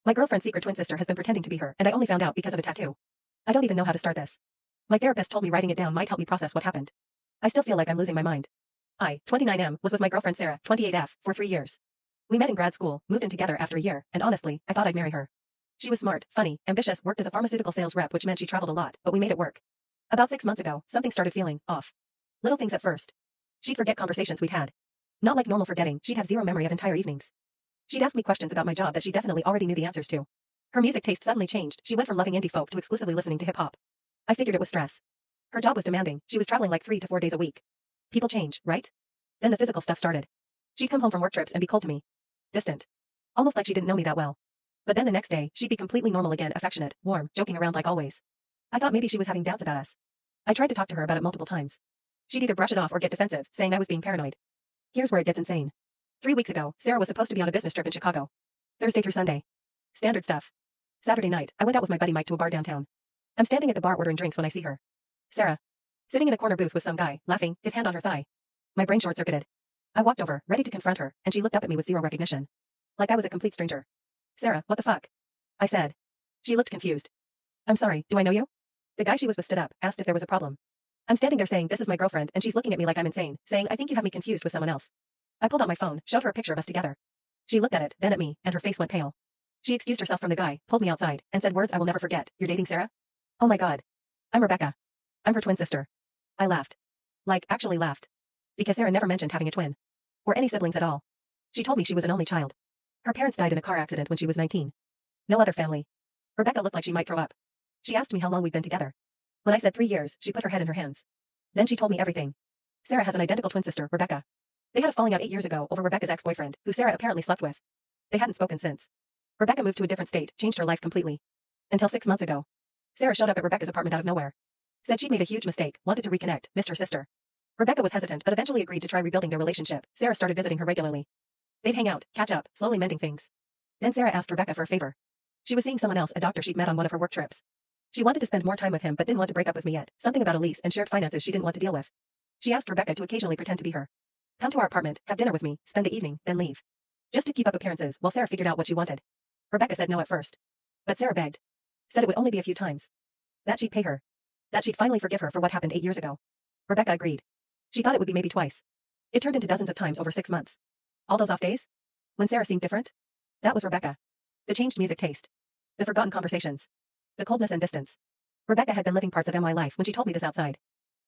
My girlfriend's secret twin sister has been pretending to be her, and I only found out because of a tattoo. I don't even know how to start this. My therapist told me writing it down might help me process what happened. I still feel like I'm losing my mind. I, 29M, was with my girlfriend Sarah, 28F, for 3 years. We met in grad school, moved in together after a year, and honestly, I thought I'd marry her. She was smart, funny, ambitious, worked as a pharmaceutical sales rep, which meant she traveled a lot, but we made it work. About 6 months ago, something started feeling off. Little things at first. She'd forget conversations we'd had. Not like normal forgetting, she'd have zero memory of entire evenings. She'd ask me questions about my job that she definitely already knew the answers to. Her music taste suddenly changed. She went from loving indie folk to exclusively listening to hip-hop. I figured it was stress. Her job was demanding. She was traveling like 3 to 4 days a week. People change, right? Then the physical stuff started. She'd come home from work trips and be cold to me. Distant. Almost like she didn't know me that well. But then the next day, she'd be completely normal again, affectionate, warm, joking around like always. I thought maybe she was having doubts about us. I tried to talk to her about it multiple times. She'd either brush it off or get defensive, saying I was being paranoid. Here's where it gets insane. 3 weeks ago, Sarah was supposed to be on a business trip in Chicago. Thursday through Sunday. Standard stuff. Saturday night, I went out with my buddy Mike to a bar downtown. I'm standing at the bar ordering drinks when I see her. Sarah. Sitting in a corner booth with some guy, laughing, his hand on her thigh. My brain short-circuited. I walked over, ready to confront her, and she looked up at me with zero recognition. Like I was a complete stranger. Sarah, what the fuck? I said. She looked confused. I'm sorry, do I know you? The guy she was with stood up, asked if there was a problem. I'm standing there saying this is my girlfriend, and she's looking at me like I'm insane, saying I think you have me confused with someone else. I pulled out my phone, showed her a picture of us together. She looked at it, then at me, and her face went pale. She excused herself from the guy, pulled me outside, and said words I will never forget. You're dating Sarah? Oh my god. I'm Rebecca. I'm her twin sister. I laughed. Like, actually laughed. Because Sarah never mentioned having a twin. Or any siblings at all. She told me she was an only child. Her parents died in a car accident when she was 19. No other family. Rebecca looked like she might throw up. She asked me how long we'd been together. When I said 3 years, she put her head in her hands. Then she told me everything. Sarah has an identical twin sister, Rebecca. They had a falling out 8 years ago over Rebecca's ex-boyfriend, who Sarah apparently slept with. They hadn't spoken since. Rebecca moved to a different state, changed her life completely. Until 6 months ago. Sarah showed up at Rebecca's apartment out of nowhere. Said she'd made a huge mistake, wanted to reconnect, missed her sister. Rebecca was hesitant but eventually agreed to try rebuilding their relationship. Sarah started visiting her regularly. They'd hang out, catch up, slowly mending things. Then Sarah asked Rebecca for a favor. She was seeing someone else, a doctor she'd met on one of her work trips. She wanted to spend more time with him but didn't want to break up with me yet, something about a lease and shared finances she didn't want to deal with. She asked Rebecca to occasionally pretend to be her. Come to our apartment, have dinner with me, spend the evening, then leave. Just to keep up appearances while Sarah figured out what she wanted. Rebecca said no at first. But Sarah begged. Said it would only be a few times. That she'd pay her. That she'd finally forgive her for what happened 8 years ago. Rebecca agreed. She thought it would be maybe twice. It turned into dozens of times over 6 months. All those off days? When Sarah seemed different? That was Rebecca. The changed music taste. The forgotten conversations. The coldness and distance. Rebecca had been living parts of my life when she told me this outside.